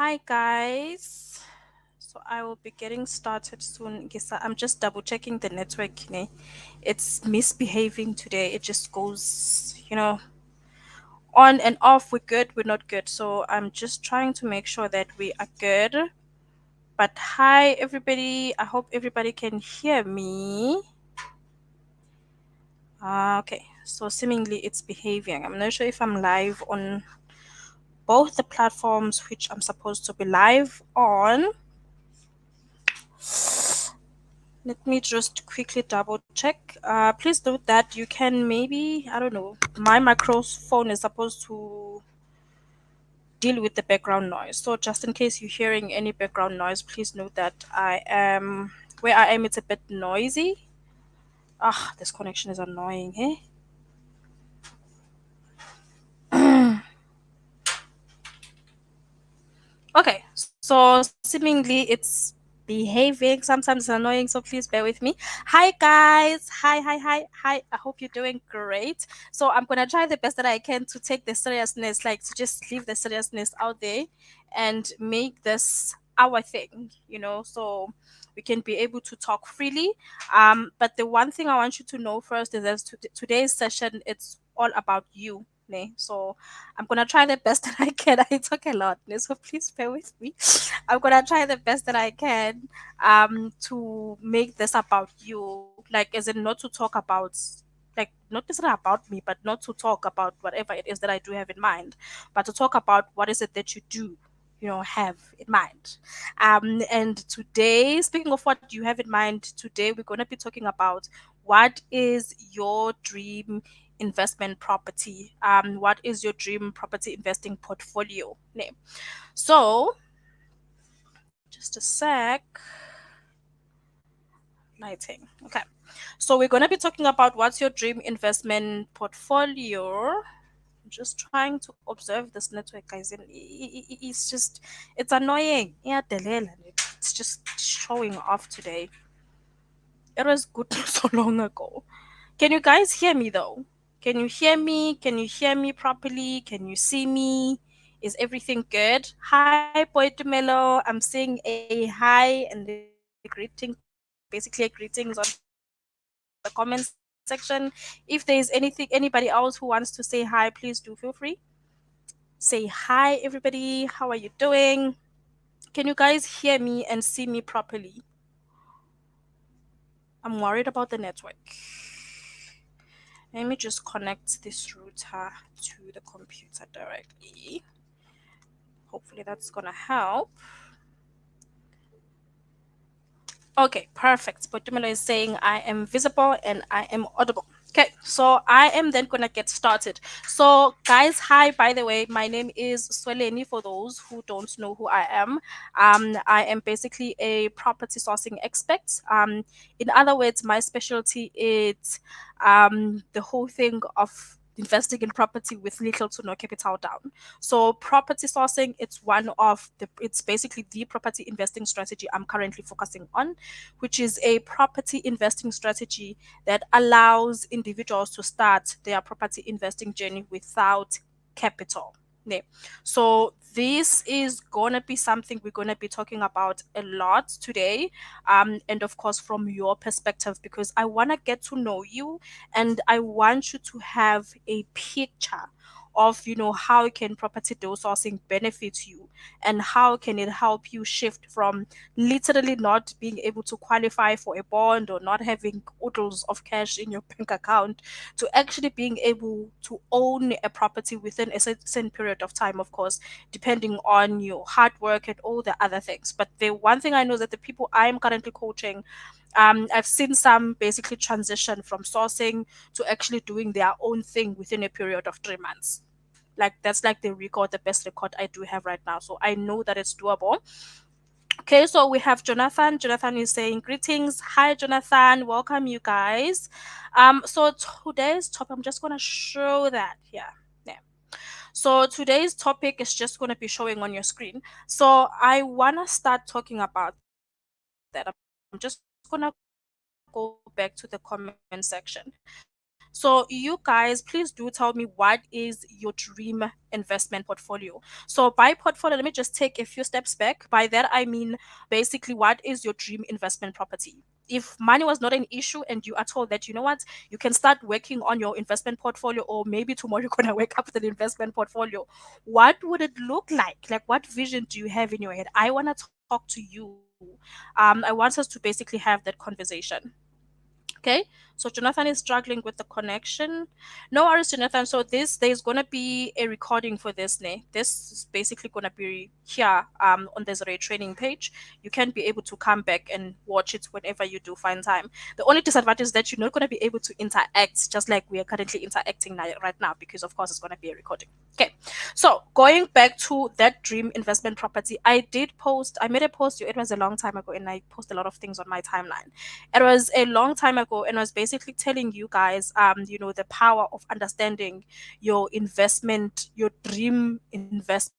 Hi guys. So I will be getting started soon. I'm just double checking the network. It's misbehaving today. It just goes, on and off. We're good, we're not good. So I'm just trying to make sure that we are good. But hi everybody. I hope everybody can hear me. Okay. So seemingly it's behaving. I'm not sure if I'm live on both the platforms which I'm supposed to be live on. Let me just quickly double check. Please note that you can maybe, I don't know, my microphone is supposed to deal with the background noise. So just in case you're hearing any background noise, please note that where I am, it's a bit noisy. This connection is annoying, hey? Okay, so seemingly it's behaving. Sometimes it's annoying, so please bear with me. Hi, guys. Hi, hi, hi, hi. I hope you're doing great. So I'm gonna try the best that I can to take the seriousness, like to just leave the seriousness out there and make this our thing, so we can be able to talk freely. But the one thing I want you to know first is that today's session, it's all about you. Ne? So I'm gonna try the best that I can. I talk a lot, so please bear with me. I'm gonna try the best that I can to make this about you, like as in not to talk about, like not necessarily about me, but not to talk about whatever it is that I do have in mind, but to talk about what is it that you do have in mind. And today, speaking of what you have in mind, today we're going to be talking about what is your dream investment property. What is your dream property investing portfolio name? So just a sec. Lighting. Okay. So we're going to be talking about what's your dream investment portfolio. I'm just trying to observe this network, guys, and it's annoying. Yeah, it's just showing off today. It was good so long ago. Can you guys hear me though? Can you hear me? Can you hear me properly? Can you see me? Is everything good? Hi, Poetumelo. I'm saying a hi and a greeting, basically a greetings on the comment section. If there is anybody else who wants to say hi, please do feel free. Say hi, everybody. How are you doing? Can you guys hear me and see me properly? I'm worried about the network. Let me just connect this router to the computer directly. Hopefully that's gonna help. Okay, perfect. Potumelo is saying I am visible and I am audible. Okay, so I am then gonna get started. So, guys, hi. By the way, my name is Sweleni. For those who don't know who I am basically a property sourcing expert. In other words, my specialty is the whole thing of investing in property with little to no capital down. So property sourcing, it's basically the property investing strategy I'm currently focusing on, which is a property investing strategy that allows individuals to start their property investing journey without capital. Ne. So this is gonna be something we're gonna be talking about a lot today, and of course from your perspective, because I wanna get to know you and I want you to have a picture of how can property deal sourcing benefit you, and how can it help you shift from literally not being able to qualify for a bond or not having oodles of cash in your bank account to actually being able to own a property within a certain period of time, of course, depending on your hard work and all the other things. But the one thing I know that the people I'm currently coaching, I've seen some basically transition from sourcing to actually doing their own thing within a period of 3 months. Like that's like the best record I do have right now. So I know that it's doable. Okay, so we have Jonathan. Jonathan is saying greetings. Hi, Jonathan. Welcome, you guys. So today's topic, I'm just gonna show that here. Yeah. So today's topic is just gonna be showing on your screen. So I wanna start talking about that. I'm just gonna go back to the comment section. So So you guys, please do tell me what is your dream investment portfolio. So by portfolio, let me just take a few steps back. By that I mean basically what is your dream investment property? If money was not an issue and you are told that you know what, you can start working on your investment portfolio, or maybe tomorrow you're gonna wake up with an investment portfolio, what would it look like? Like what vision do you have in your head? I wanna talk to you. I want us to basically have that conversation. Okay, so Jonathan is struggling with the connection. No worries, Jonathan. So there's gonna be a recording for this, ne? This is basically gonna be here on the Zare training page. You can be able to come back and watch it whenever you do find time. The only disadvantage is that you're not gonna be able to interact just like we are currently interacting now, right now, because of course it's gonna be a recording. Okay, so going back to that dream investment property, I made a post. It was a long time ago, and I post a lot of things on my timeline. It was a long time ago, and I was basically telling you guys, the power of understanding your investment, your dream investment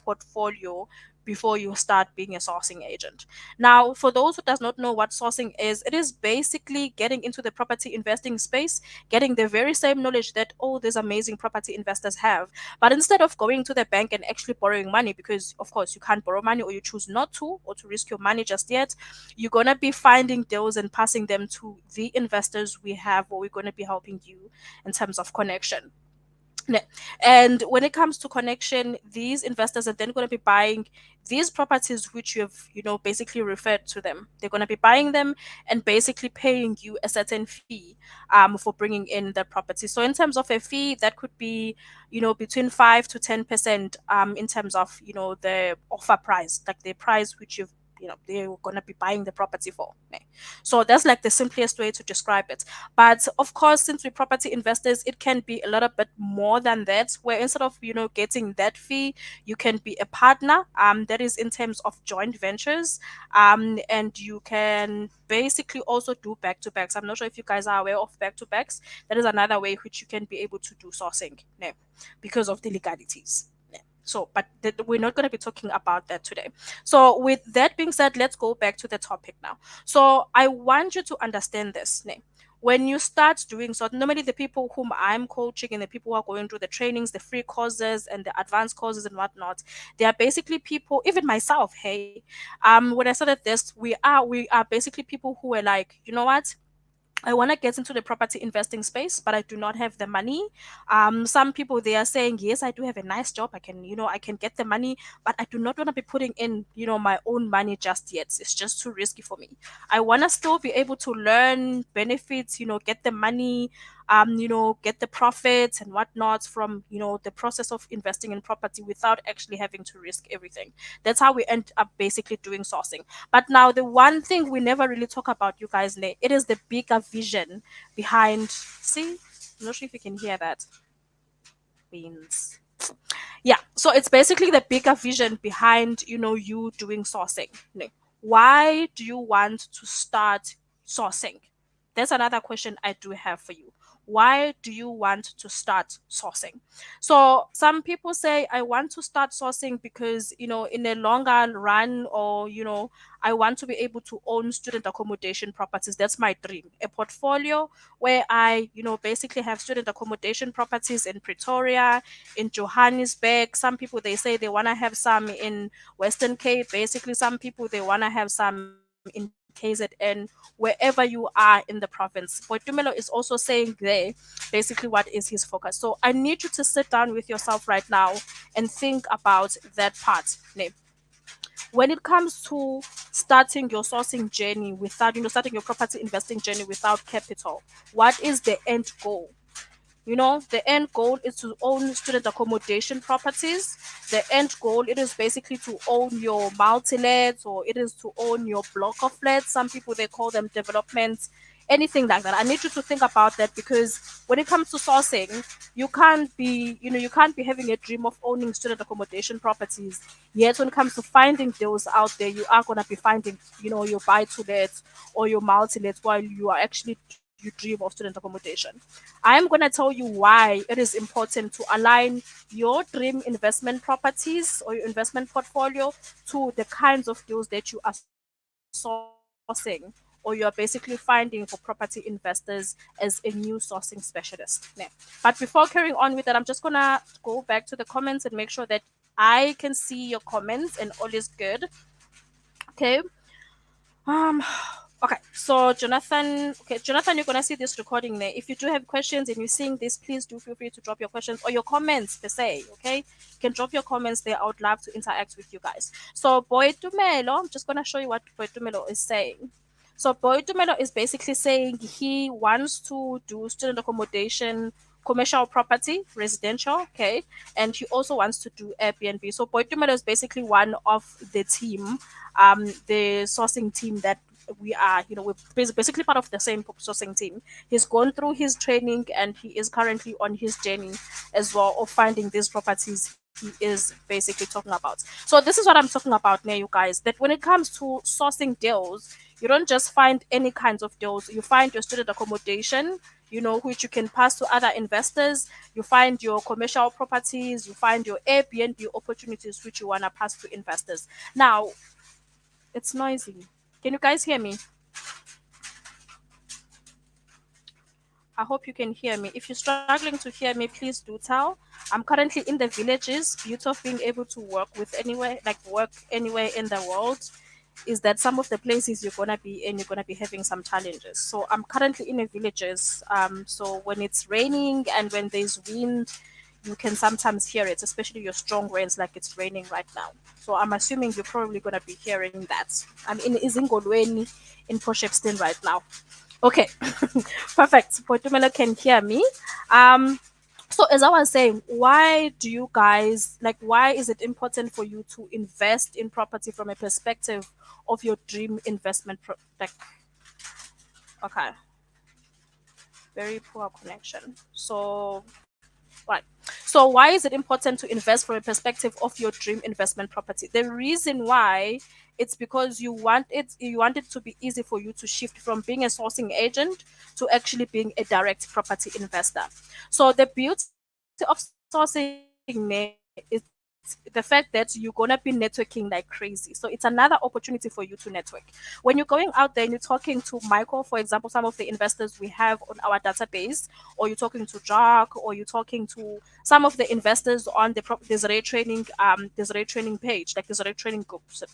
portfolio before you start being a sourcing agent. Now, for those who does not know what sourcing is, it is basically getting into the property investing space, getting the very same knowledge that all these amazing property investors have. But instead of going to the bank and actually borrowing money, because of course you can't borrow money, or you choose not to, or to risk your money just yet, you're going to be finding deals and passing them to the investors we have, or we're going to be helping you in terms of connection. Ne- And when it comes to connection, these investors are then going to be buying these properties which you have, basically referred to them. They're going to be buying them and basically paying you a certain fee for bringing in the property. So in terms of a fee, that could be, between 5 to 10% in terms of, the offer price, like the price which they're going to be buying the property for. Ne? So that's like the simplest way to describe it. But of course, since we're property investors, it can be a little bit more than that, where instead of, getting that fee, you can be a partner. That is in terms of joint ventures. And you can basically also do back to backs. I'm not sure if you guys are aware of back to backs. That is another way which you can be able to do sourcing, ne, because of the legalities. Ne. So, but we're not going to be talking about that today. So, with that being said, let's go back to the topic now. So I want you to understand this. Ne? When you start doing so, normally the people whom I'm coaching and the people who are going through the trainings, the free courses and the advanced courses and whatnot, they are basically people, even myself, hey, when I started this, we are basically people who were like, you know what? I want to get into the property investing space, but I do not have the money. Some people they are saying, yes, I do have a nice job. I can get the money, but I do not want to be putting in, my own money just yet. It's just too risky for me. I want to still be able to learn benefits, get the money, get the profits and whatnot from, the process of investing in property without actually having to risk everything. That's how we end up basically doing sourcing. But now the one thing we never really talk about, you guys, it is the bigger vision behind. See, I'm not sure if you can hear that. Beans. Yeah, so it's basically the bigger vision behind, you doing sourcing. Why do you want to start sourcing? That's another question I do have for you. Why do you want to start sourcing? So some people say I want to start sourcing because, in a longer run, or, I want to be able to own student accommodation properties. That's my dream. A portfolio where I, basically have student accommodation properties in Pretoria, in Johannesburg. Some people they say they want to have some in Western Cape. Basically, some people they want to have some in KZN, wherever you are in the province. Boitumelo is also saying there basically what is his focus. So I need you to sit down with yourself right now and think about that part. When it comes to starting your sourcing journey without, starting your property investing journey without capital, what is the end goal? The end goal is to own student accommodation properties. The end goal, it is basically to own your multi-lets, or it is to own your block of flats. Some people they call them developments, anything like that. I need you to think about that, because when it comes to sourcing, you can't be having a dream of owning student accommodation properties. Yet when it comes to finding deals out there, you are gonna be finding, your buy to lets or your multi-lets, while you dream of student accommodation. I am going to tell you why it is important to align your dream investment properties or your investment portfolio to the kinds of deals that you are sourcing on a daily basis. or you're basically finding for property investors as a new sourcing specialist. Yeah. But before carrying on with that, I'm just gonna go back to the comments and make sure that I can see your comments and all is good. Okay. Um, okay, so Jonathan, you're gonna see this recording there. If you do have questions and you're seeing this, please do feel free to drop your questions or your comments per se. Okay, you can drop your comments there. I would love to interact with you guys. So Boy Tumelo, I'm just gonna show you what Boy Tumelo is saying. So Boy Tumelo is basically saying he wants to do student accommodation, commercial property, residential, okay, and he also wants to do Airbnb. So Boy Tumelo is basically one of the team, the sourcing team that we are, we're basically part of the same sourcing team. He's gone through his training and he is currently on his journey as well of finding these properties he is basically talking about. So this is what I'm talking about now, you guys, that when it comes to sourcing deals, you don't just find any kinds of deals. You find your student accommodation, which you can pass to other investors. You find your commercial properties, you find your Airbnb opportunities, which you want to pass to investors. Now, it's noisy. Can you guys hear me? I hope you can hear me. If you're struggling to hear me, please do tell. I'm currently in the villages. Beauty of being able to work anywhere in the world is that some of the places you're gonna be in, you're gonna be having some challenges. So I'm currently in the villages. So when it's raining and when there's wind, you can sometimes hear it, especially your strong winds, like it's raining right now. So I'm assuming you're probably gonna be hearing that. I'm in Izingolweni in Port Shepstone right now. Okay, perfect. Potumela can hear me. Um, so as I was saying, why do you guys like? Why is it important for you to invest in property from a perspective of your dream investment? Okay, very poor connection. So right. So why is it important to invest from a perspective of your dream investment property? The reason why, it's because you want it to be easy for you to shift from being a sourcing agent to actually being a direct property investor. So the beauty of sourcing is the fact that you're gonna be networking like crazy. So it's another opportunity for you to network. When you're going out there and you're talking to Michael, for example, some of the investors we have on our database, or you're talking to Jack, or you're talking to some of the investors on the Desiree training page, like Desiree training group. So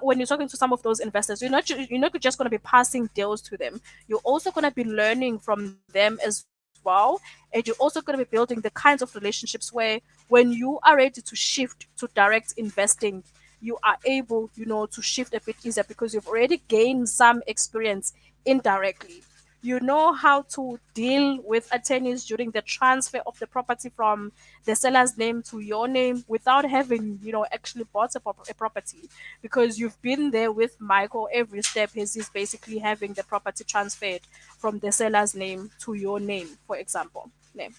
when you're talking to some of those investors, you're not just going to be passing deals to them. You're also going to be learning from them as well, and you're also going to be building the kinds of relationships where when you are ready to shift to direct investing, you are able, to shift a bit easier because you've already gained some experience indirectly. You know how to deal with attorneys during the transfer of the property from the seller's name to your name without having, actually bought a property, because you've been there with Michael every step as he's basically having the property transferred from the seller's name to your name, for example. Name.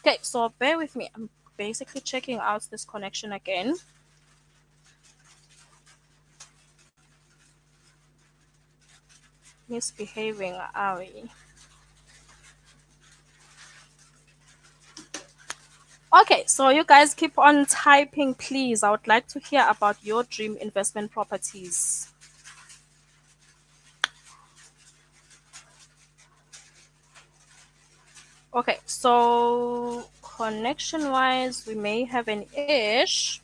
Okay, so bear with me. I'm basically checking out this connection again. Misbehaving, are we? Okay, so you guys keep on typing, please. I would like to hear about your dream investment properties. Okay, so connection wise, we may have an ish.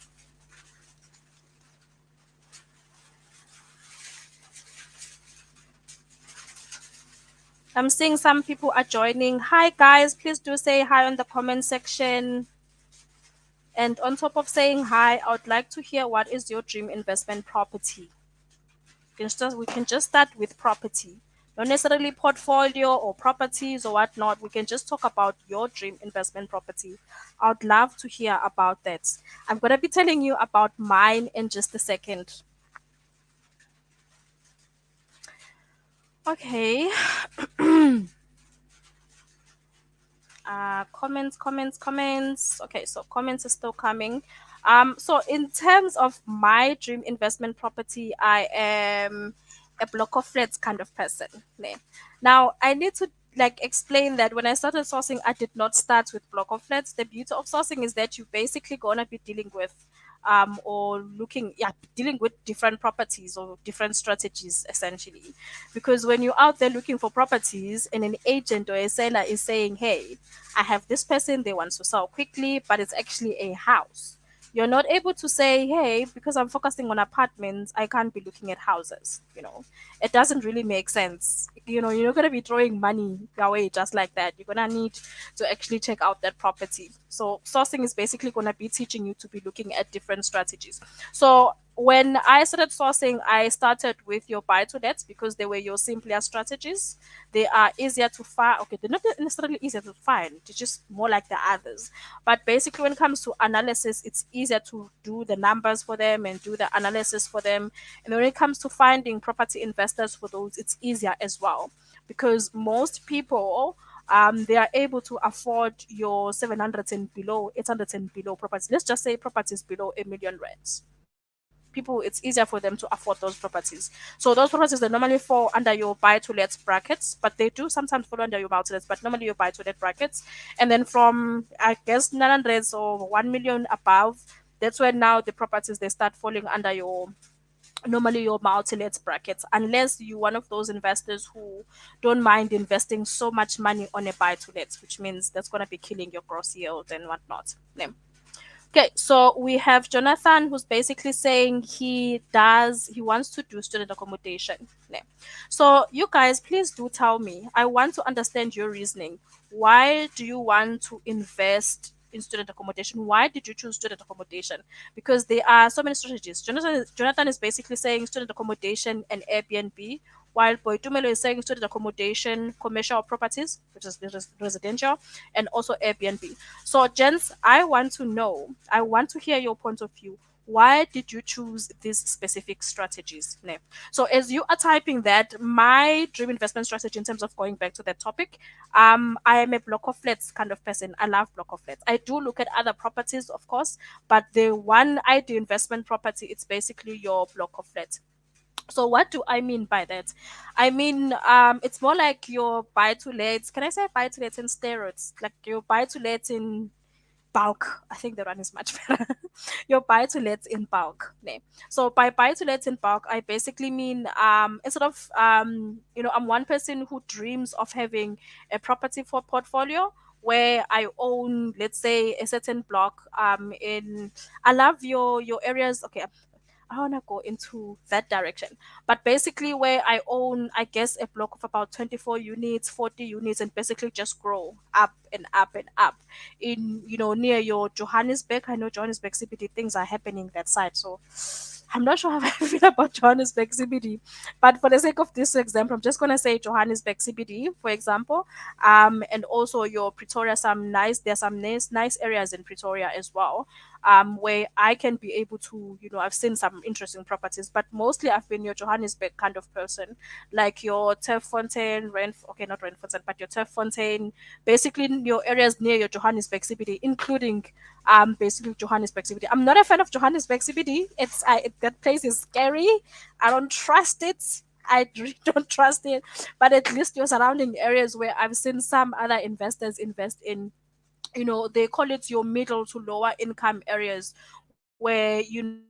I'm seeing some people are joining. Hi, guys, please do say hi on the comment section. And on top of saying hi, I would like to hear what is your dream investment property. We can just start with property, not necessarily portfolio or properties or whatnot. We can just talk about your dream investment property. I'd love to hear about that. I'm gonna be telling you about mine in just a second. Okay. Comments. Okay, so comments are still coming. So in terms of my dream investment property, I am a block of flats kind of person. Ne. Now I need to like explain that when I started sourcing, I did not start with block of flats. The beauty of sourcing is that you basically gonna be dealing with or looking, yeah, dealing with different properties or different strategies essentially. Because when you're out there looking for properties and an agent or a seller is saying, hey, I have this person, they want to sell quickly, but it's actually a house. You're not able to say, hey, because I'm focusing on apartments, I can't be looking at houses. It doesn't really make sense. You're not going to be throwing money away just like that. You're going to need to actually check out that property. So sourcing is basically going to be teaching you to be looking at different strategies. So when I started sourcing, I started with your buy to lets because they were your simpler strategies. They are easier to find. Okay, they're not necessarily easier to find, they're just more like the others. But basically, when it comes to analysis, it's easier to do the numbers for them and do the analysis for them. And when it comes to finding property investors for those, it's easier as well because most people they are able to afford your 700 and below, 800 and below properties. Let's just say properties below a million rands. People, it's easier for them to afford those properties. So those properties they normally fall under your buy to let brackets, but they do sometimes fall under your multi lets, but normally your buy to let brackets. And then from I guess 900 or 1 million above, that's when now the properties they start falling under your normally your multi-let brackets, unless you're one of those investors who don't mind investing so much money on a buy to let, which means that's going to be killing your gross yield and whatnot. Yeah. Okay, so we have Jonathan who's basically saying he wants to do student accommodation. Yeah. So you guys, please do tell me. I want to understand your reasoning. Why do you want to invest in student accommodation? Why did you choose student accommodation? Because there are so many strategies. Jonathan is basically saying student accommodation and Airbnb, while Boitumelo is saying student accommodation, commercial properties, which is residential, and also Airbnb. So, gents, I want to know, I want to hear your point of view. Why did you choose these specific strategies? Ne? So, as you are typing that, my dream investment strategy, in terms of going back to that topic, I am a block of flats kind of person. I love block of flats. I do look at other properties, of course, but the one ideal investment property, it's basically your block of flats. So what do I mean by that? I mean, it's more like your buy to let. Can I say buy to let in steroids? Like your buy to let in bulk. I think the one is much better. Your buy to let in bulk. Ne? So by buy to let in bulk, I basically mean instead of I'm one person who dreams of having a property for portfolio where I own, let's say, a certain block. In I love your areas. Okay, I want to go into that direction. But basically, where I own, I guess, a block of about 24 units, 40 units, and basically just grow up and up and up. Near your Johannesburg, I know Johannesburg CBD things are happening that side. So I'm not sure how I feel about Johannesburg CBD. But for the sake of this example, I'm just going to say Johannesburg CBD, for example. And also your Pretoria, there's some nice areas in Pretoria as well where I can be able to, I've seen some interesting properties, but mostly I've been your Johannesburg kind of person, like your Turffontein, okay, not Randfontein, but your Turffontein, basically your areas near your Johannesburg CBD, including basically Johannesburg CBD. I'm not a fan of Johannesburg CBD. That place is scary. I don't trust it. I really don't trust it. But at least your surrounding areas where I've seen some other investors invest in, they call it your middle to lower income areas where you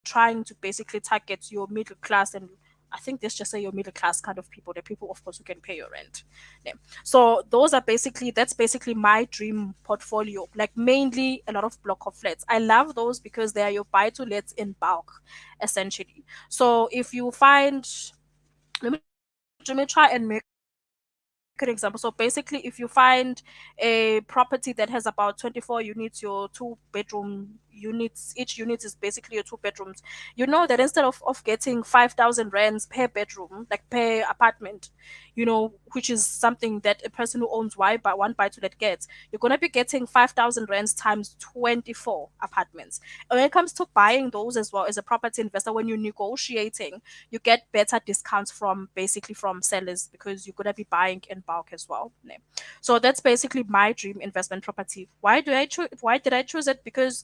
trying to basically target your middle class, and I think let's just say your middle class kind of people, the people of course who can pay your rent. Yeah. So that's basically my dream portfolio, like mainly a lot of block of flats. I love those because they are your buy to lets in bulk essentially. So if you find, let me try and make an example. So basically, if you find a property that has about 24 units, your two-bedroom units, each unit is basically your two bedrooms, you know that instead of getting 5,000 rands per bedroom, like per apartment, which is something that a person who owns one buy to let gets, you're going to be getting 5,000 rands times 24 apartments. And when it comes to buying those as well as a property investor, when you're negotiating, you get better discounts from basically from sellers because you're gonna be buying in bulk as well. Ne. So that's basically my dream investment property. Why did I choose it? Because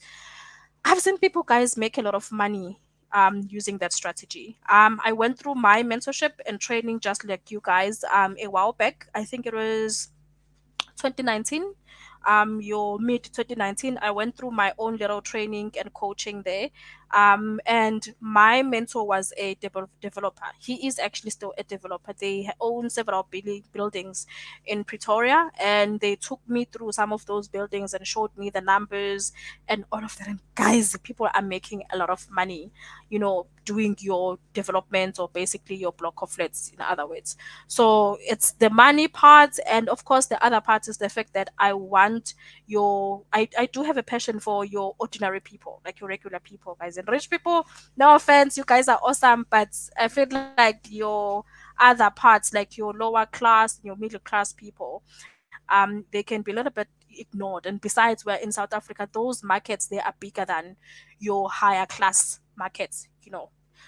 I've seen people guys make a lot of money using that strategy. I went through my mentorship and training just like you guys a while back. I think it was 2019. your mid 2019, I went through my own little training and coaching there. And my mentor was a developer. He is actually still a developer. They own several buildings in Pretoria, and they took me through some of those buildings and showed me the numbers and all of that. And guys, people are making a lot of money, doing your development, or basically your block of flats, in other words. So it's the money part, and of course, the other part is the fact that I do have a passion for your ordinary people, like your regular people, guys. And rich people, no offense, you guys are awesome, but I feel like your other parts, like your lower class, your middle class people, they can be a little bit ignored. And besides, we're in South Africa, those markets, they are bigger than your higher class markets.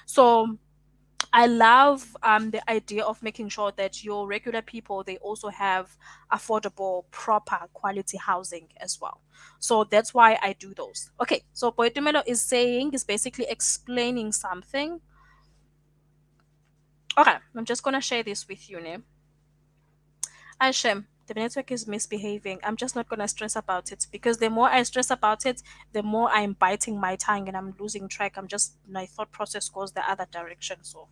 So I love the idea of making sure that your regular people, they also have affordable, proper quality housing as well. So that's why I do those. Okay, so Boitumelo is basically explaining something. Okay, I'm just gonna share this with you now. Shem, the network is misbehaving. I'm just not gonna stress about it, because the more I stress about it, the more I'm biting my tongue and I'm losing track. My thought process goes the other direction. So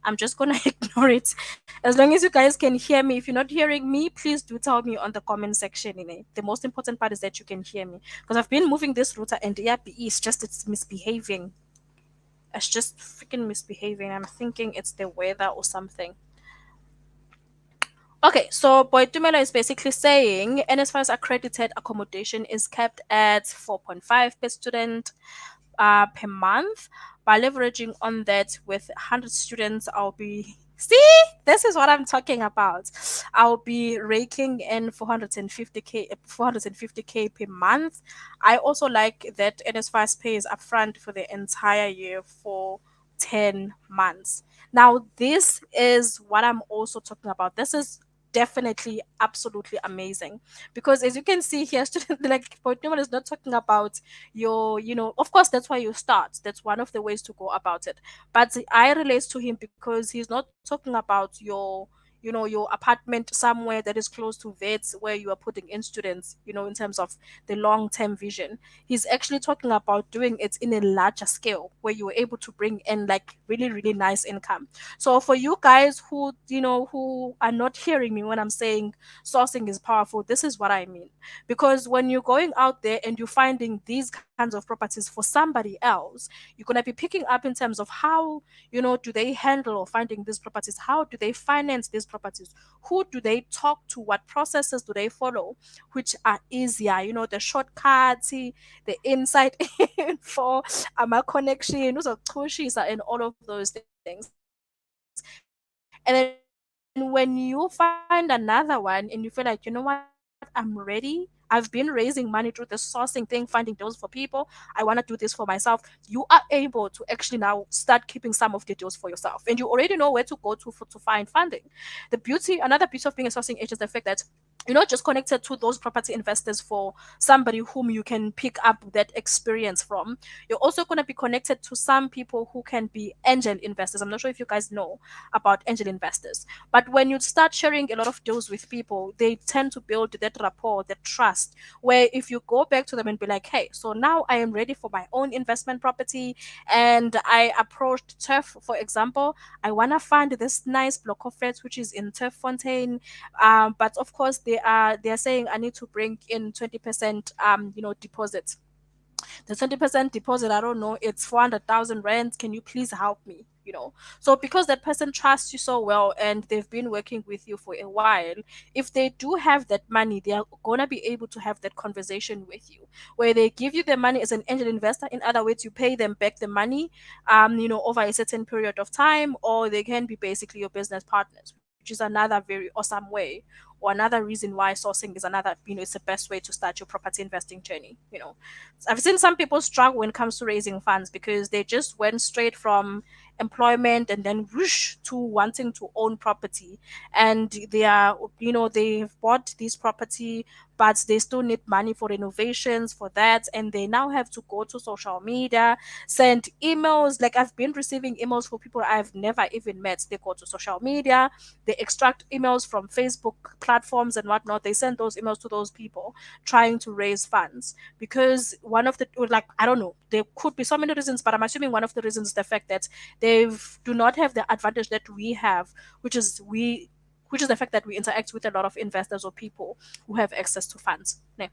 I'm just gonna ignore it. As long as you guys can hear me. If you're not hearing me, please do tell me on the comment section. The most important part is that you can hear me, because I've been moving this router, and yeah, it's misbehaving. It's just freaking misbehaving. I'm thinking it's the weather or something. Okay, so Boitumelo is basically saying NSFAS accredited accommodation is kept at 4.5 per student per month. By leveraging on that with 100 students, I'll be. See, this is what I'm talking about. I'll be raking in 450k per month. I also like that NSFAS pays upfront for the entire year for 10 months. Now, this is what I'm also talking about. This is definitely absolutely amazing, because as you can see here, student, like Portable is not talking about of course, that's why you start. That's one of the ways to go about it. But I relate to him because he's not talking about your apartment somewhere that is close to vets, where you are putting in students, in terms of the long-term vision. He's actually talking about doing it in a larger scale, where you're able to bring in like really, really nice income. So for you guys who are not hearing me when I'm saying sourcing is powerful, this is what I mean. Because when you're going out there and you're finding these kinds of properties for somebody else, you're going to be picking up in terms of how, do they handle finding these properties? How do they finance these properties? Who do they talk to? What processes do they follow, which are easier? The shortcuts, the inside info, my connection, and all of those things. And then when you find another one and you feel like, I'm ready, I've been raising money through the sourcing thing, finding deals for people, I want to do this for myself. You are able to actually now start keeping some of the deals for yourself, and you already know where to go to find funding. Another beauty of being a sourcing agent is the fact that you're not just connected to those property investors for somebody whom you can pick up that experience from. You're also going to be connected to some people who can be angel investors. I'm not sure if you guys know about angel investors, but when you start sharing a lot of deals with people, they tend to build that rapport, that trust, where if you go back to them and be like, hey, so now I am ready for my own investment property, and I approached Turf, for example, I want to find this nice block of flats which is in Turf Fontaine, but of course they are saying I need to bring in 20% deposit. The 20% deposit, I don't know, it's 400,000 rand. Can you please help me? So because that person trusts you so well and they've been working with you for a while, if they do have that money, they are gonna be able to have that conversation with you, where they give you the money as an angel investor. In other words, you pay them back the money, over a certain period of time, or they can be basically your business partners, which is another very awesome way, or another reason why sourcing is another, it's the best way to start your property investing journey. I've seen some people struggle when it comes to raising funds because they just went straight from employment and then whoosh to wanting to own property, and they've bought this property, but they still need money for renovations, for that, and they now have to go to social media, send emails. Like, I've been receiving emails for people I've never even met. They go to social media, they extract emails from Facebook platforms and whatnot. They send those emails to those people trying to raise funds, because one of the, like, I don't know, there could be so many reasons, but I'm assuming one of the reasons is the fact that they do not have the advantage that we have, which is the fact that we interact with a lot of investors or people who have access to funds. Ne?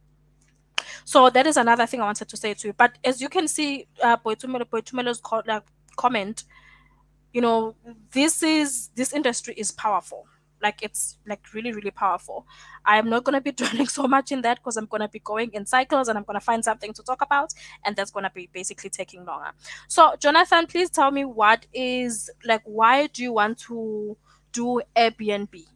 So that is another thing I wanted to say to you. But as you can see, Boitumelo's comment, you know, this industry is powerful. Like, it's like really, really powerful. I'm not gonna be dwelling so much in that, because I'm gonna be going in cycles and I'm gonna find something to talk about, and that's gonna be basically taking longer. So, Jonathan, please tell me, what is, like, why do you want to do Airbnb?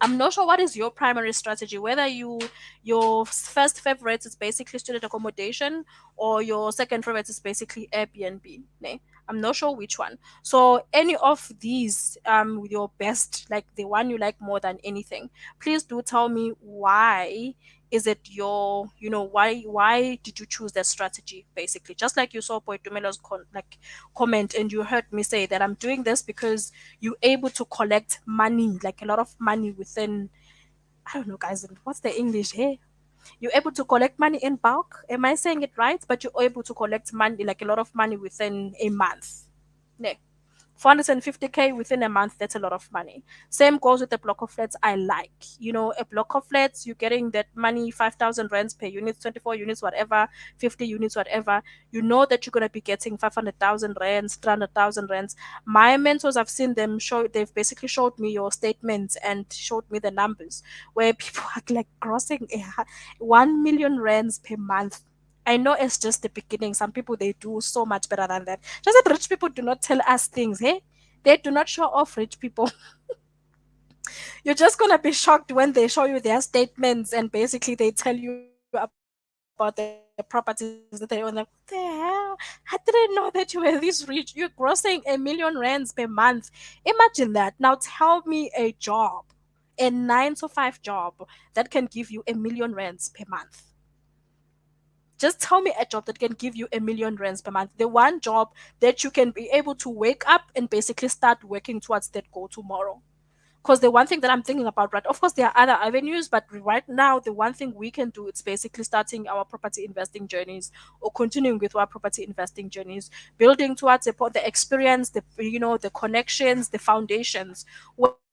I'm not sure what is your primary strategy, whether your first favorite is basically student accommodation, or your second favorite is basically Airbnb. Ne? I'm not sure which one. So any of these, your best, like the one you like more than anything, please do tell me why is it your, why did you choose that strategy, basically, just like you saw Poitumelo's comment, and you heard me say that I'm doing this because you're able to collect money, like a lot of money within, I don't know, guys, what's the English here? You're able to collect money in bulk. Am I saying it right? But you're able to collect money, like a lot of money within a month. Ne? 450K within a month, that's a lot of money. Same goes with the block of flats I like. A block of flats, you're getting that money, 5,000 rands per unit, 24 units, whatever, 50 units, whatever. You know that you're going to be getting 500,000 rands, 300,000 rands. My mentors, I've seen them show, they've basically showed me your statements and showed me the numbers where people are like grossing 1 million rands per month. I know it's just the beginning. Some people, they do so much better than that. Just that rich people do not tell us things, hey? They do not show off rich people. You're just gonna be shocked when they show you their statements and basically they tell you about the properties that they own. Like, what the hell? I didn't know that you were this rich. You're grossing 1 million rands per month. Imagine that. Now tell me a job, a 9 to 5 job that can give you 1 million rands per month. Just tell me a job that can give you 1 million rands per month. The one job that you can be able to wake up and basically start working towards that goal tomorrow. Because the one thing that I'm thinking about, right? Of course, there are other avenues, but right now, the one thing we can do is basically starting our property investing journeys, or continuing with our property investing journeys, building towards the experience, the connections, the foundations,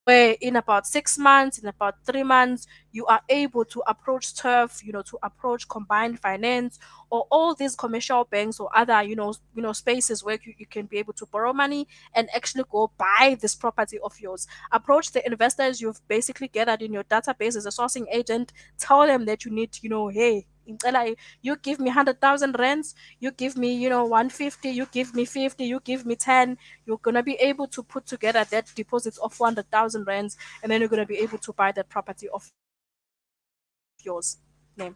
where in about 6 months, in about 3 months, you are able to approach turf, to approach combined finance, or all these commercial banks or other, spaces where you can be able to borrow money and actually go buy this property of yours. Approach the investors you've basically gathered in your database as a sourcing agent. Tell them that you need, hey, ngicela you give me 100,000 rands, you give me, 150, you give me 50, you give me 10. You're going to be able to put together that deposit of 400,000 rands, and then you're going to be able to buy that property of yours. Name.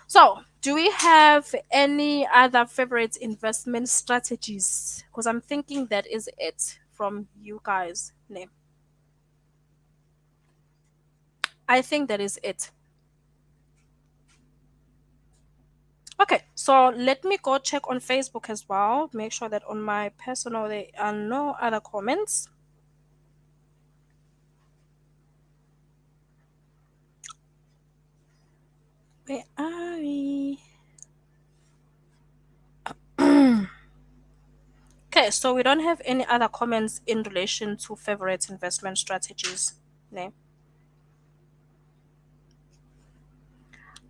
So, do we have any other favorite investment strategies? Because I'm thinking that is it from you guys. Name. I think that is it. Okay, so let me go check on Facebook as well. Make sure that on my personal there are no other comments. Where are we? Okay, so we don't have any other comments in relation to favorite investment strategies. No.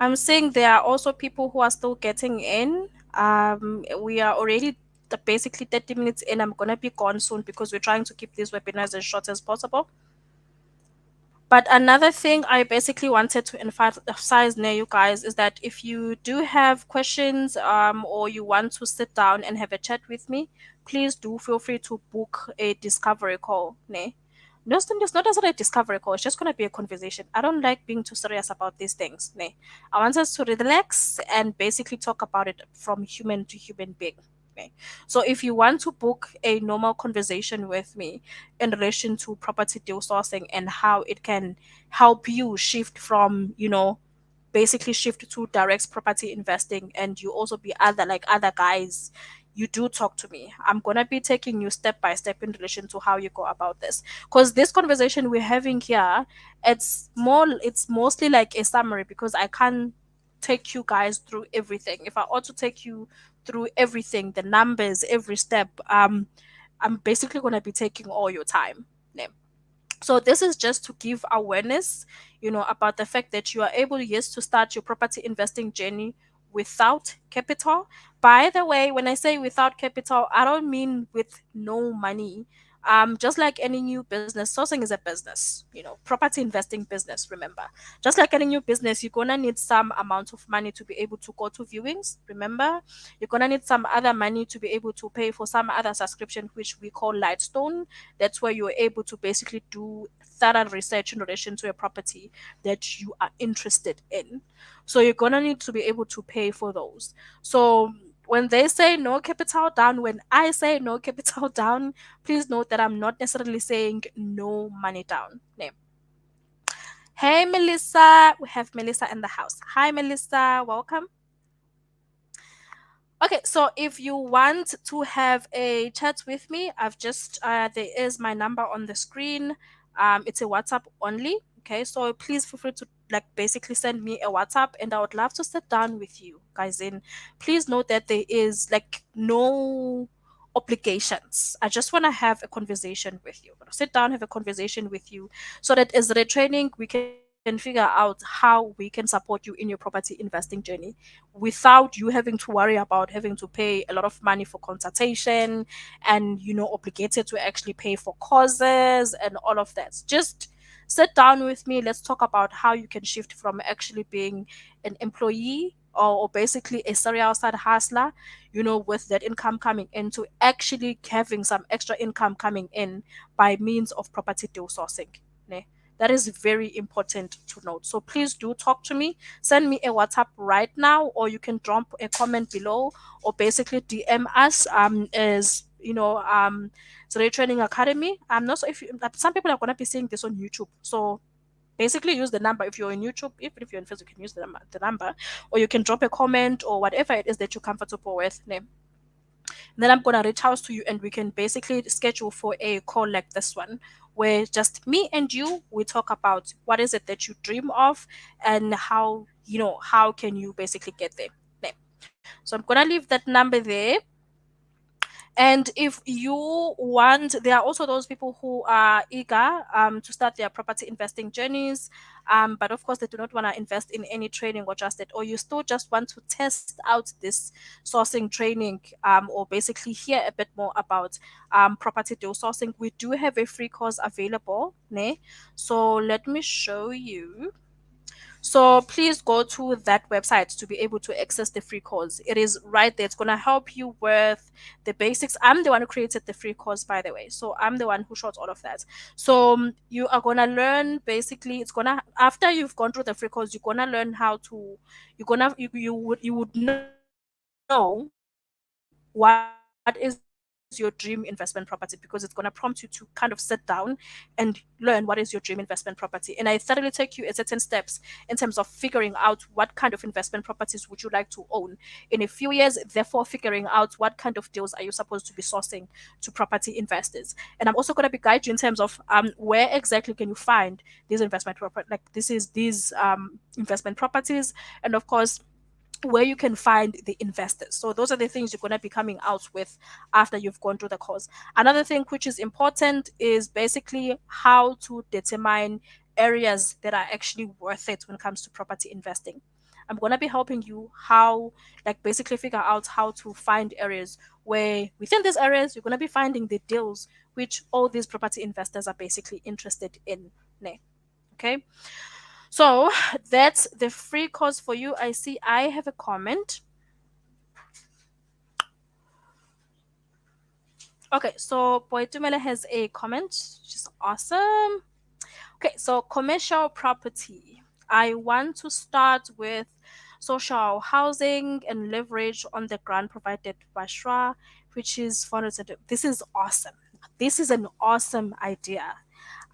I'm saying there are also people who are still getting in. We are already basically 30 minutes in. I'm gonna be gone soon because we're trying to keep these webinars as short as possible. But another thing I basically wanted to emphasize near you guys is that if you do have questions, or you want to sit down and have a chat with me, please do feel free to book a discovery call. Ne? It's not necessarily a discovery call, it's just gonna be a conversation. I don't like being too serious about these things. Ne? I want us to relax and basically talk about it from human to human being. Okay. So if you want to book a normal conversation with me in relation to property deal sourcing and how it can help you shift from, basically shift to direct property investing, and you also be other like other guys, you do talk to me. I'm gonna be taking you step by step in relation to how you go about this. Because this conversation we're having here, it's mostly like a summary because I can't take you guys through everything. If I ought to take you through everything, the numbers, every step, I'm basically gonna be taking all your time. Yeah. So this is just to give awareness, about the fact that you are able, yes, to start your property investing journey without capital. By the way, when I say without capital, I don't mean with no money. Just like any new business, sourcing is a business, property investing business, remember. Just like any new business, you're gonna need some amount of money to be able to go to viewings, remember. You're gonna need some other money to be able to pay for some other subscription, which we call Lightstone. That's where you're able to basically do thorough research in relation to a property that you are interested in. So you're gonna need to be able to pay for those. So when they say no capital down, when I say no capital down, please note that I'm not necessarily saying no money down. No. Hey Melissa, we have Melissa in the house. Hi Melissa, welcome. Okay, so if you want to have a chat with me, there is my number on the screen. It's a WhatsApp only. Okay, so please feel free to like basically send me a WhatsApp, and I would love to sit down with you guys. In please note that there is like no obligations. I just want to have a conversation with you. Sit down, have a conversation with you, so that as retraining, we can figure out how we can support you in your property investing journey without you having to worry about having to pay a lot of money for consultation and obligated to actually pay for courses and all of that. Just sit down with me, let's talk about how you can shift from actually being an employee or basically a serial side hustler, with that income coming in, to actually having some extra income coming in by means of property deal sourcing. Ne? That is very important to note. So please do talk to me. Send me a WhatsApp right now, or you can drop a comment below, or basically DM us. As Zero Training Academy. I'm not so if you, some people are gonna be seeing this on YouTube. So basically use the number if you're on YouTube. If you're on Facebook, you can use the number, or you can drop a comment or whatever it is that you're comfortable with. Name. Then I'm gonna reach out to you and we can basically schedule for a call like this one, where just me and you we talk about what is it that you dream of and how can you basically get there. There. So I'm gonna leave that number there. And if you want, there are also those people who are eager to start their property investing journeys, but of course they do not want to invest in any training or just it, or you still just want to test out this sourcing training, or basically hear a bit more about property deal sourcing. We do have a free course available, ne? So let me show you. So please go to that website to be able to access the free course. It is right there. It's going to help you with the basics. I'm the one who created the free course, by the way. So I'm the one who shot all of that. So you are going to learn basically, after you've gone through the free course, you're going to learn how to, you would know what is your dream investment property, because it's going to prompt you to kind of sit down and learn what is your dream investment property. And I thoroughly take you at certain steps in terms of figuring out what kind of investment properties would you like to own in a few years, therefore figuring out what kind of deals are you supposed to be sourcing to property investors. And I'm also going to be guide you in terms of where exactly can you find these investment properties, and of course where you can find the investors. So those are the things you're going to be coming out with after you've gone through the course. Another thing which is important is basically how to determine areas that are actually worth it when it comes to property investing. I'm going to be helping you how, like, basically figure out how to find areas where within these areas you're going to be finding the deals which all these property investors are basically interested in. Ne? Okay. So that's the free course for you. I see I have a comment. Okay, so Boitumele has a comment, which is awesome. Okay, so commercial property. I want to start with. social housing and leverage on the grant provided by SHRA, which is funded. This is awesome. This is an awesome idea.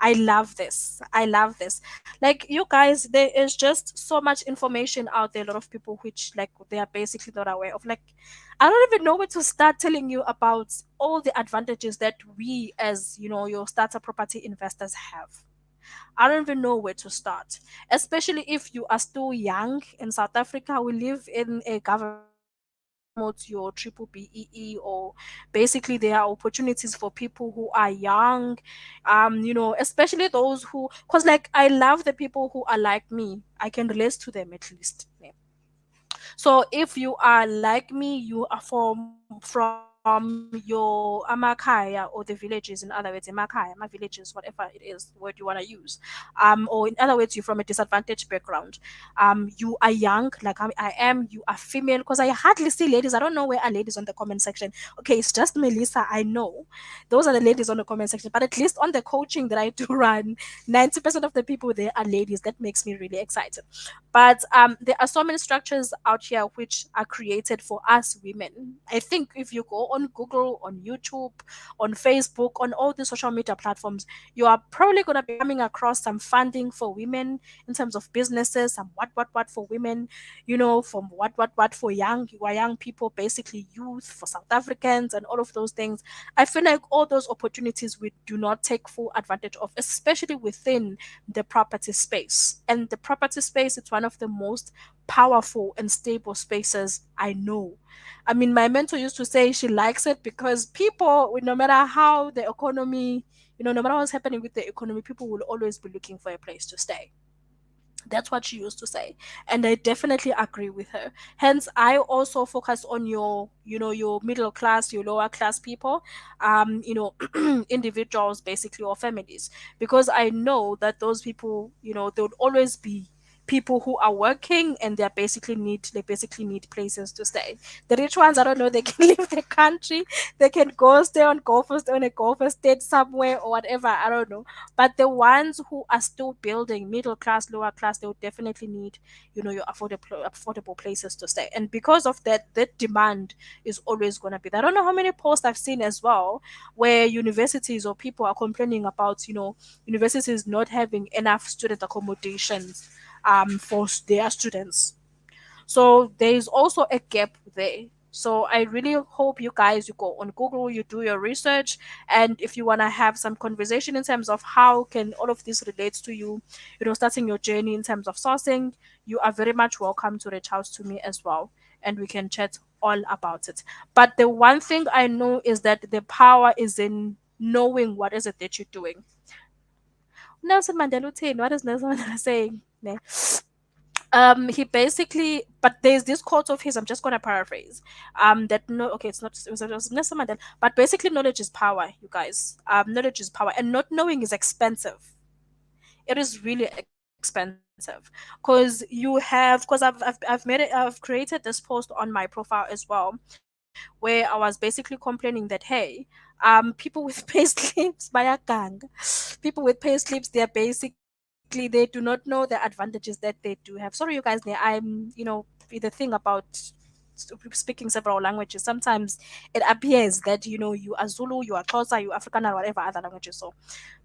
I love this. I love this. Like you guys, there is just so much information out there. A lot of people which like they are basically not aware of. Like I don't even know where to start telling you about all the advantages that we as your starter property investors have. I don't even know where to start, especially if you are still young in South Africa. We live in a government promotes your triple BEE, or basically there are opportunities for people who are young, especially those who, because like I love the people who are like me. I can relate to them at least. Yeah. So if you are like me, you are from your amakaya or the villages, in other words, amakaya, my villages, whatever it is, word you want to use, or in other words, you're from a disadvantaged background, you are young, like I am, you are female, because I hardly see ladies. I don't know where are ladies on the comment section. Okay, it's just Melissa. I know those are the ladies on the comment section, but at least on the coaching that I do run, 90% of the people there are ladies. That makes me really excited. But there are so many structures out here which are created for us women. I think if you go on Google, on YouTube, on Facebook, on all the social media platforms, you are probably going to be coming across some funding for women in terms of businesses, some what for women, from what for young people, basically youth, for South Africans, and all of those things. I feel like all those opportunities we do not take full advantage of, especially within the property space. And the property space, it's one of the most powerful and stable spaces I know. I mean, my mentor used to say she likes it because people, no matter how the economy, no matter what's happening with the economy, people will always be looking for a place to stay. That's what she used to say. And I definitely agree with her. Hence, I also focus on your middle class, your lower class people, individuals basically, or families, because I know that those people, they would always be people who are working, and they basically need places to stay. The rich ones, I don't know, they can leave the country, they can go stay on a golf estate somewhere or whatever, I don't know. But the ones who are still building, middle class, lower class, they will definitely need, your affordable places to stay. And because of that, that demand is always going to be there. I don't know how many posts I've seen as well where universities or people are complaining about, universities not having enough student accommodations for their students. So there is also a gap there. So I really hope you guys, you go on Google, you do your research, and if you want to have some conversation in terms of how can all of this relate to you, starting your journey in terms of sourcing, you are very much welcome to reach out to me as well, and we can chat all about it. But the one thing I know is that the power is in knowing what is it that you're doing. Nelson Mandela uthini? What is Nelson Mandela saying? Ne? He basically, but there's this quote of his, I'm just going to paraphrase, that no, okay, it was Nelson Mandela, but basically knowledge is power, you guys. Knowledge is power, and not knowing is expensive. It is really expensive, because you have, because I've created this post on my profile as well, where I was basically complaining that, hey, people with payslips by a gang, people with payslips, they're basically, they do not know the advantages that they do have. Sorry, you guys, the thing about speaking several languages, sometimes it appears that you are Zulu, you are Xhosa, you are African, or whatever other languages. So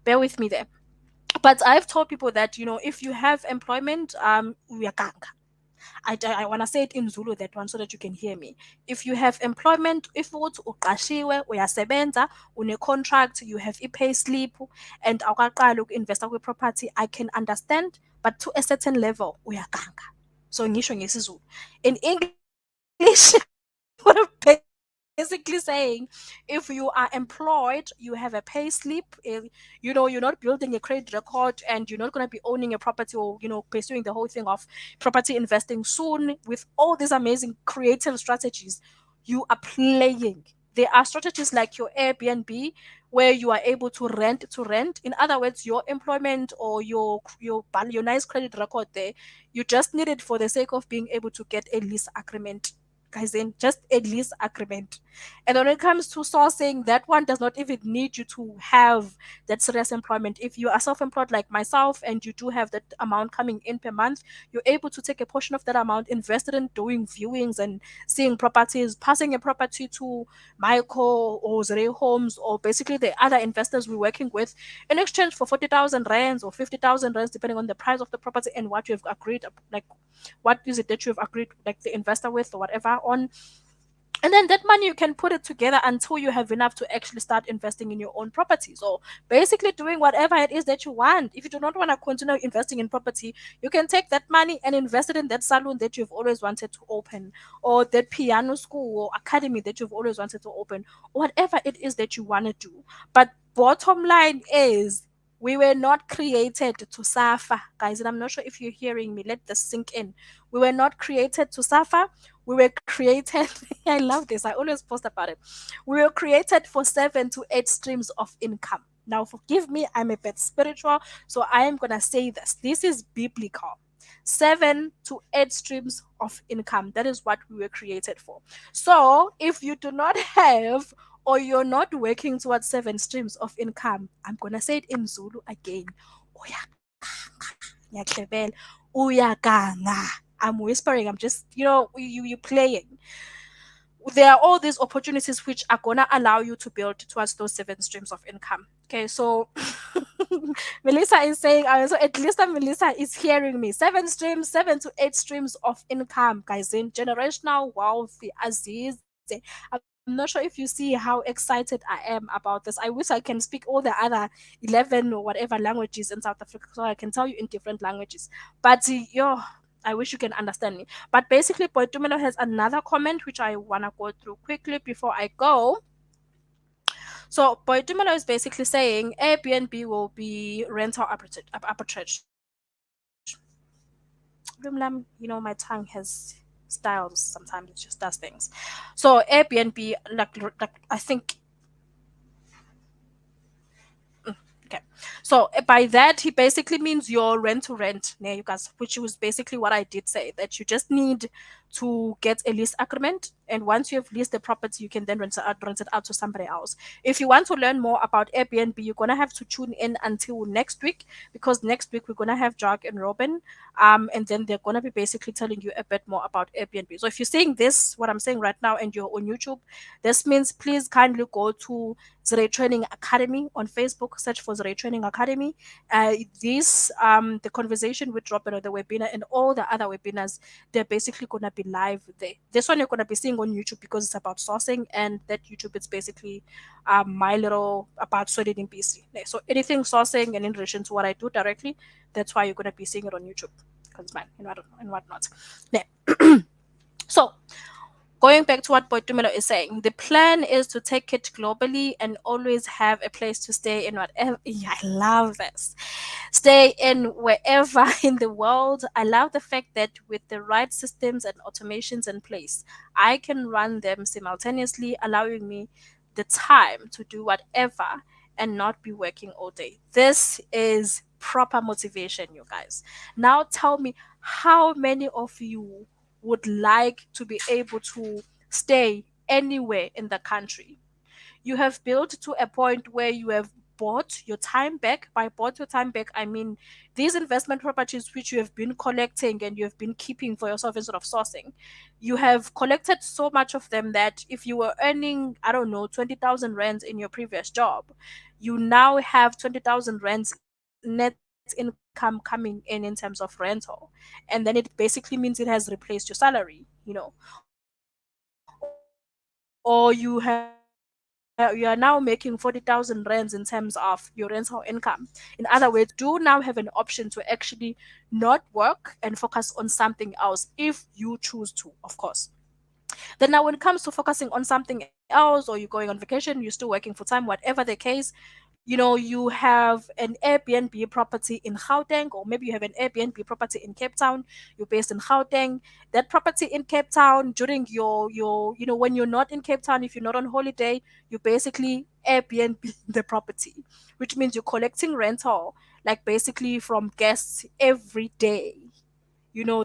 bear with me there. But I've told people that if you have employment, uyaganga. I want to say it in Zulu, that one, so that you can hear me. If you have employment, if uthi uqashiwe, uyasebenza, une contract, you have a-pay slip, and awukaqali uku-investa kwi-property, I can understand, but to a certain level uyaganga. So ngisho ngesizulu. In English, what I'm basically saying, if you are employed, you have a pay slip, you're not building a credit record, and you're not going to be owning a property, or pursuing the whole thing of property investing soon with all these amazing creative strategies, you are playing. There are strategies like your Airbnb, where you are able to rent. In other words, your employment or your nice credit record there, you just need it for the sake of being able to get a lease agreement. Guys, then just a lease agreement. And when it comes to sourcing, that one does not even need you to have that serious employment. If you are self-employed like myself and you do have that amount coming in per month, you're able to take a portion of that amount, invest it in doing viewings and seeing properties, passing a property to Michael or Zere Homes or basically the other investors we're working with in exchange for 40,000 rands or 50,000 rands, depending on the price of the property and what you've agreed, like what is it that you've agreed, like the investor with or whatever on. And then that money you can put it together until you have enough to actually start investing in your own properties or basically doing whatever it is that you want. If you do not want to continue investing in property, you can take that money and invest it in that salon that you've always wanted to open, or that piano school or academy that you've always wanted to open, or whatever it is that you want to do. But bottom line is, we were not created to suffer, guys. And I'm not sure if you're hearing me. Let this sink in. We were not created to suffer. We were created, I love this, I always post about it. We were created for 7 to 8 streams of income. Now, forgive me, I'm a bit spiritual, so I am going to say this. This is biblical. 7 to 8 streams of income. That is what we were created for. So, if you do not have or you're not working towards 7 streams of income, I'm going to say it in Zulu again. Ngiyaklebela, uyaganga. I'm whispering. I'm just, you playing. There are all these opportunities which are gonna allow you to build towards those 7 streams of income. Okay, so Melissa is saying, so at least Melissa is hearing me. 7 streams, 7 to 8 streams of income, guys, in generational wealth, Aziz. I'm not sure if you see how excited I am about this. I wish I can speak all the other 11 or whatever languages in South Africa so I can tell you in different languages. But yo, I wish you can understand me. But basically, Poitumelo has another comment which I want to go through quickly before I go. So Poitumelo is basically saying Airbnb will be rental arbitrage. My tongue has styles sometimes, it just does things. So Airbnb, like I think. Okay. So by that, he basically means your rent to rent, you guys, which was basically what I did say, that you just need to get a lease agreement. And once you have leased the property, you can then rent it out to somebody else. If you want to learn more about Airbnb, you're going to have to tune in until next week, because next week we're going to have Jack and Robin. And then they're going to be basically telling you a bit more about Airbnb. So if you're seeing this, what I'm saying right now, and you're on YouTube, this means please kindly go to Zere Training Academy on Facebook, search for Zere Training Academy. The conversation with Robin, or the webinar, and all the other webinars, they're basically going to be live there. This one you're going to be seeing on YouTube because it's about sourcing, and that YouTube is basically my little about Sweden PC. So anything sourcing and in relation to what I do directly, that's why you're going to be seeing it on YouTube, because mine and whatnot. So going back to what Boitumelo is saying, the plan is to take it globally and always have a place to stay in whatever. Yeah, I love this. Stay in wherever in the world. I love the fact that with the right systems and automations in place, I can run them simultaneously, allowing me the time to do whatever and not be working all day. This is proper motivation, you guys. Now tell me, how many of you would like to be able to stay anywhere in the country? You have built to a point where you have bought your time back. By bought your time back, I mean these investment properties which you have been collecting and you have been keeping for yourself instead of sourcing. You have collected so much of them that if you were earning, I don't know, 20,000 rands in your previous job, you now have 20,000 rands net income coming in terms of rental. And then it basically means it has replaced your salary. Or you are now making 40,000 rands in terms of your rental income. In other words, do now have an option to actually not work and focus on something else if you choose to, of course. Then now when it comes to focusing on something else, or you're going on vacation, you're still working full time, whatever the case, you have an Airbnb property in Gauteng, or maybe you have an Airbnb property in Cape Town. You're based in Gauteng. That property in Cape Town, during when you're not in Cape Town, if you're not on holiday, you basically Airbnb the property, which means you're collecting rental, like basically from guests every day.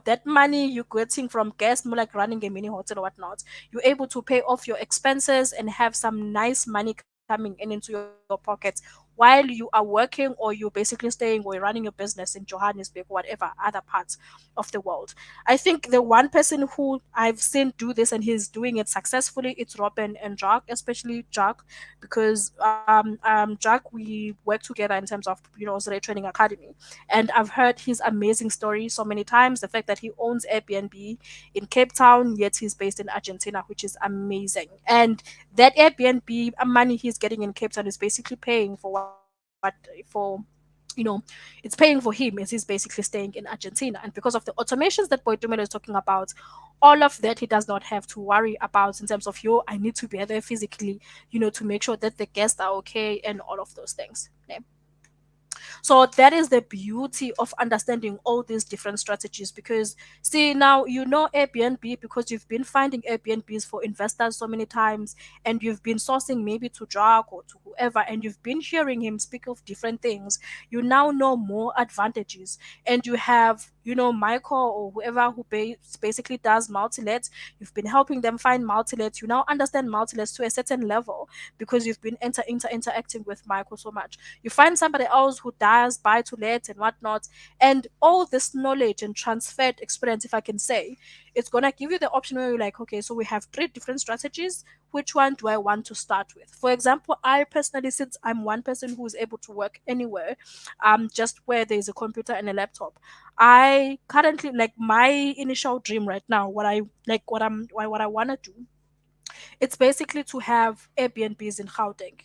that money you're getting from guests, more like running a mini hotel or whatnot, you're able to pay off your expenses and have some nice money coming in into your pockets while you are working, or you're basically staying or you're running your business in Johannesburg or whatever other parts of the world. I think the one person who I've seen do this and he's doing it successfully, it's Robin and Jack, especially Jack, because Jack, we work together in terms of Zare Training Academy, and I've heard his amazing story so many times. The fact that he owns Airbnb in Cape Town, yet he's based in Argentina, which is amazing. And that Airbnb money he's getting in Cape Town is basically paying for it's paying for him as he's basically staying in Argentina. And because of the automations that Boy Dumelo is talking about, all of that he does not have to worry about in terms of I need to be there physically, to make sure that the guests are okay and all of those things. Yeah. So that is the beauty of understanding all these different strategies, because see, now Airbnb because you've been finding Airbnbs for investors so many times, and you've been sourcing maybe to Jack or to whoever, and you've been hearing him speak of different things. You now know more advantages, and you have Michael or whoever who basically does multi-lets. You've been helping them find multi-lets. You now understand multi-lets to a certain level because you've been interacting with Michael so much. You find somebody else who does buy to let and whatnot, and all this knowledge and transferred experience, if I can say, it's gonna give you the option where you're like, okay, so we have three different strategies. Which one do I want to start with? For example, I personally, since I'm one person who is able to work anywhere, just where there's a computer and a laptop, I currently, like, my initial dream right now, what I like, what I wanna do, it's basically to have Airbnbs in Gauteng.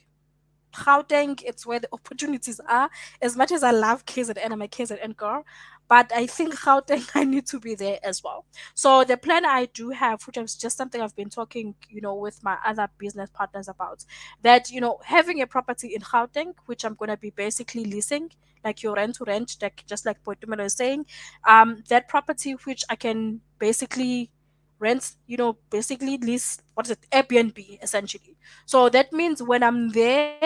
Gauteng, it's where the opportunities are. As much as I love KZN, I'm a KZN girl, but I think Gauteng, I need to be there as well. So the plan I do have, which is just something I've been talking, with my other business partners about, that having a property in Gauteng, which I'm gonna be basically leasing, like your rent to rent, like just like Poitumelo is saying, that property which I can basically rent, basically lease, what is it, Airbnb essentially. So that means when I'm there,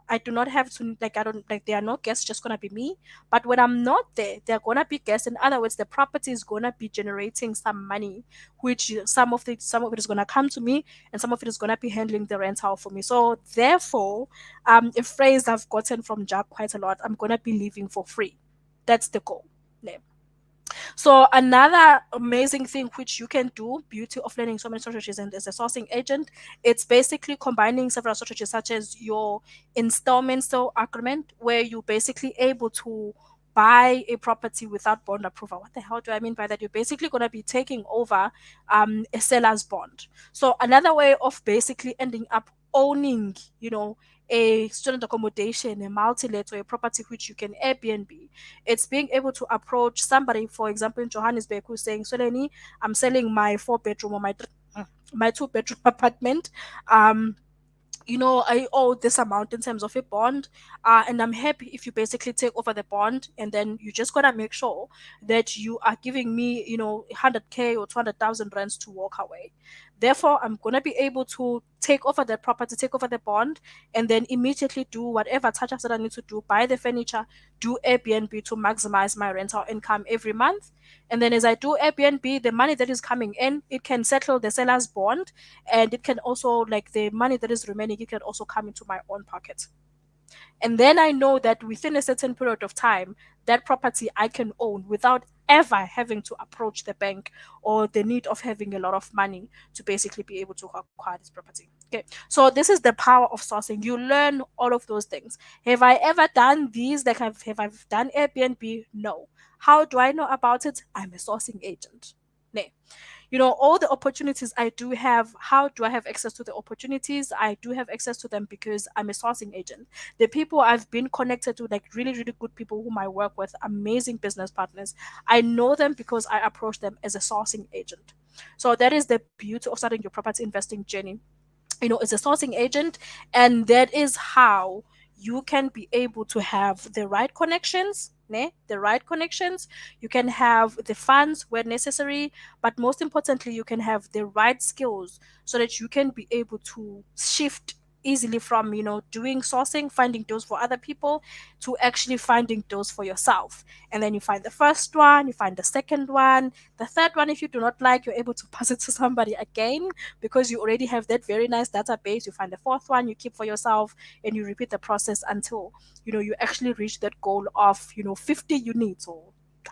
I do not have to, like, I don't, like, there are no guests, just gonna be me. But when I'm not there, there are gonna be guests. In other words, the property is gonna be generating some money, which some of it is gonna come to me, and some of it is gonna be handling the rental for me. So therefore, a phrase I've gotten from Jack quite a lot, I'm gonna be living for free. That's the goal. Yeah. So another amazing thing which you can do, beauty of learning so many strategies and as a sourcing agent, it's basically combining several strategies such as your installment sale agreement, where you're basically able to buy a property without bond approval. What the hell do I mean by that? You're basically going to be taking over a seller's bond. So another way of basically ending up owning, a student accommodation, a multi-let, or a property which you can Airbnb, it's being able to approach somebody, for example, in Johannesburg, who's saying, Soleni, I'm selling my 4 bedroom or my 2 bedroom apartment. Um, I owe this amount in terms of a bond, and I'm happy if you basically take over the bond, and then you just gotta make sure that you are giving me, 100K or 200,000 rands to walk away. Therefore, I'm gonna be able to take over the property, take over the bond, and then immediately do whatever touch-ups that I need to do, buy the furniture, do Airbnb to maximize my rental income every month. And then as I do Airbnb, the money that is coming in, it can settle the seller's bond, and it can also, like, the money that is remaining, it can also come into my own pocket. And then I know that within a certain period of time, that property I can own without ever having to approach the bank or the need of having a lot of money to basically be able to acquire this property. Okay, so this is the power of sourcing. You learn all of those things. Have I ever done these? Like, have I done Airbnb? No. How do I know about it? I'm a sourcing agent. Nay, all the opportunities I do have, how do I have access to the opportunities? I do have access to them because I'm a sourcing agent. The people I've been connected to, like really, really good people whom I work with, amazing business partners, I know them because I approach them as a sourcing agent. So that is the beauty of starting your property investing journey, as a sourcing agent. And that is how you can be able to have the right connections, the right connections. You can have the funds where necessary, but most importantly, you can have the right skills so that you can be able to shift easily from, doing sourcing, finding deals for other people, to actually finding deals for yourself. And then you find the first one, you find the second one, the third one. If you do not like, you're able to pass it to somebody again, because you already have that very nice database. You find the fourth one, you keep for yourself, and you repeat the process until, you actually reach that goal of, 50 units, or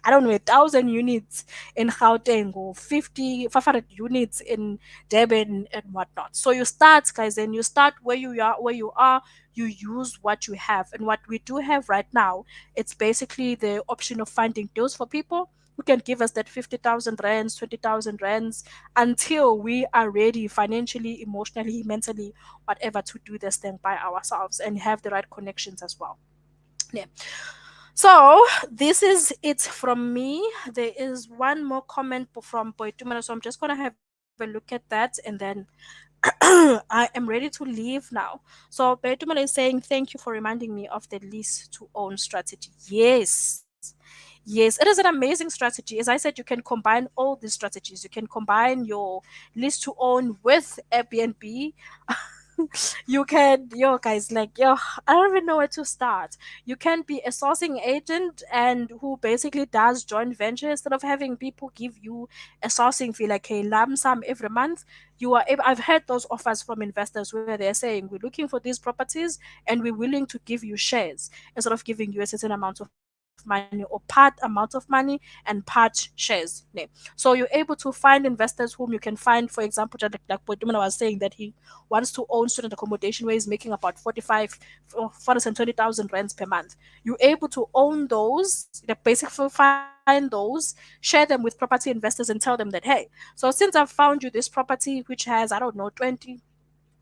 I don't know, 1,000 units in Gauteng, or 500 units in Durban and whatnot. So you start, guys, and you start where you are. You use what you have, and what we do have right now, it's basically the option of finding deals for people who can give us that 50,000 rands, 20,000 rands, until we are ready financially, emotionally, mentally, whatever, to do this thing by ourselves and have the right connections as well. Yeah. So this is it from me. There is one more comment from Boitumelo, so I'm just gonna have a look at that, and then I am ready to leave now. So Boitumelo is saying, thank you for reminding me of the lease to own strategy. Yes. Yes, it is an amazing strategy. As I said, you can combine all these strategies. You can combine your lease to own with Airbnb. You can, yo, guys, like, yo, I don't even know where to start. You can be a sourcing agent and who basically does joint venture, instead of having people give you a sourcing fee, like a lump sum every month. You are able, I've heard those offers from investors where they're saying, we're looking for these properties and we're willing to give you shares, instead of giving you a certain amount of money, or part amount of money and part shares. Yeah. So you're able to find investors whom you can find, for example, just like Podumana was saying, that he wants to own student accommodation where he's making about 45 or 420,000 rands per month. You're able to own those, basically find those, share them with property investors, and tell them that, hey, so since I've found you this property which has, I don't know, 20,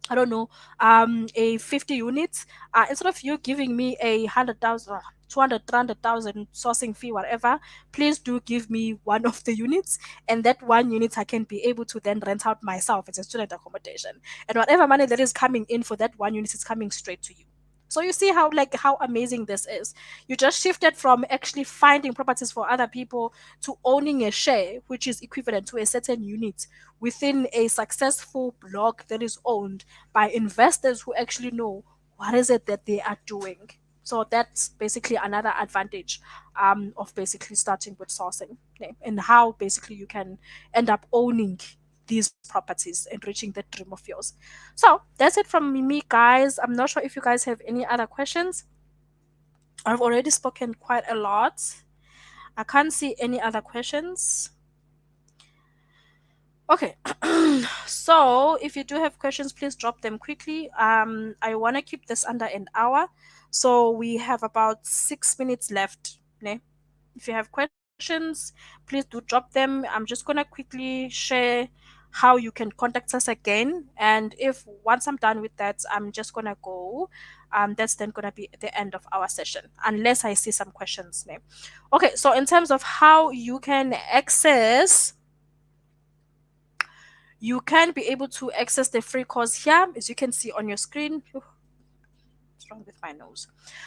I don't know, a 50 units, instead of you giving me a 100,000, 200, 300,000 sourcing fee, whatever, please do give me one of the units, and that one unit I can be able to then rent out myself as a student accommodation. And whatever money that is coming in for that one unit is coming straight to you. So you see how, like, how amazing this is. You just shifted from actually finding properties for other people to owning a share, which is equivalent to a certain unit within a successful block that is owned by investors who actually know what is it that they are doing. So that's basically another advantage, of basically starting with sourcing, yeah, and how basically you can end up owning these properties and reaching that dream of yours. So that's it from me, guys. I'm not sure if you guys have any other questions. I've already spoken quite a lot. I can't see any other questions. Okay. So if you do have questions, please drop them quickly. I want to keep this under an hour. So we have about 6 minutes left. Ne? If you have questions, please do drop them. I'm just gonna quickly share how you can contact us again. And if once I'm done with that, I'm just gonna go. That's then gonna be the end of our session, unless I see some questions. Ne? Okay, so in terms of how you can be able to access the free course here, as you can see on your screen. What's wrong with my nose?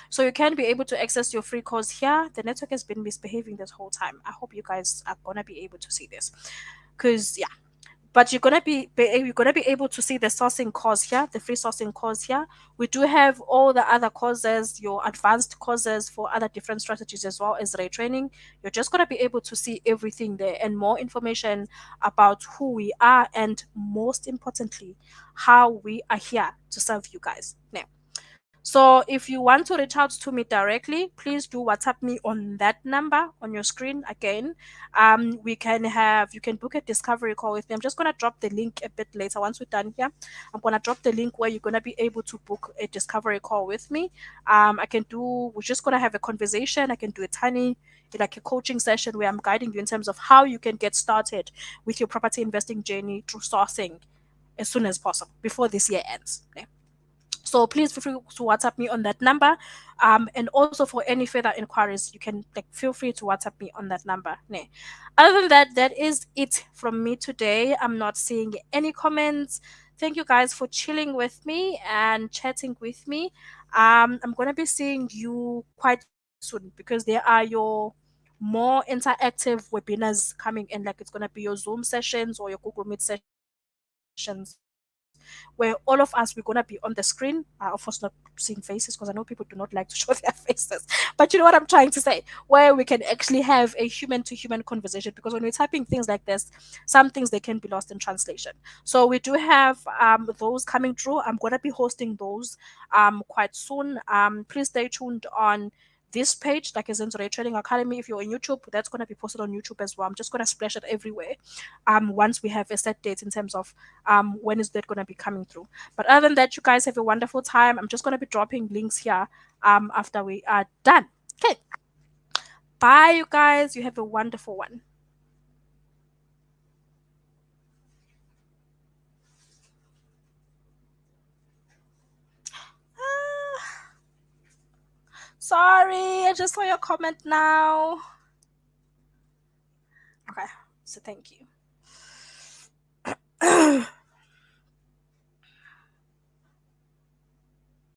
So you can be able to access your free course here. The network has been misbehaving this whole time. I hope you guys are gonna be able to see this, because yeah, but you're gonna be able to see the sourcing course here, the free sourcing course here. We do have all the other courses, your advanced courses for other different strategies, as well as ray training. You're just gonna be able to see everything there, and more information about who we are, and most importantly, how we are here to serve you guys. Now, so if you want to reach out to me directly, please do WhatsApp me on that number on your screen again. You can book a discovery call with me. I'm just gonna drop the link a bit later once we're done here. I'm gonna drop the link where you're gonna be able to book a discovery call with me. We're just gonna have a conversation. I can do a tiny, like, a coaching session where I'm guiding you in terms of how you can get started with your property investing journey through sourcing as soon as possible before this year ends. Okay? So please feel free to WhatsApp me on that number. And also for any further inquiries, you can, like, feel free to WhatsApp me on that number. Ne. Other than that, that is it from me today. I'm not seeing any comments. Thank you guys for chilling with me and chatting with me. I'm gonna be seeing you quite soon, because there are your more interactive webinars coming in. Like, it's gonna be your Zoom sessions or your Google Meet sessions. where all of us we're gonna be on the screen. Of course, not seeing faces because I know people do not like to show their faces. But you know what I'm trying to say, where we can actually have a human to human conversation. Because when we're typing things like this, some things they can be lost in translation. So we do have those coming through. I'm gonna be hosting those quite soon. Please stay tuned on this page, like is Zenzo Trading Academy. If you're on YouTube, that's going to be posted on YouTube as well. I'm just going to splash it everywhere once we have a set date in terms of when is that going to be coming through. But other than that, you guys have a wonderful time. I'm just going to be dropping links here after we are done. Okay, bye you guys, you have a wonderful one. Sorry, I just saw your comment now. Okay, so thank you.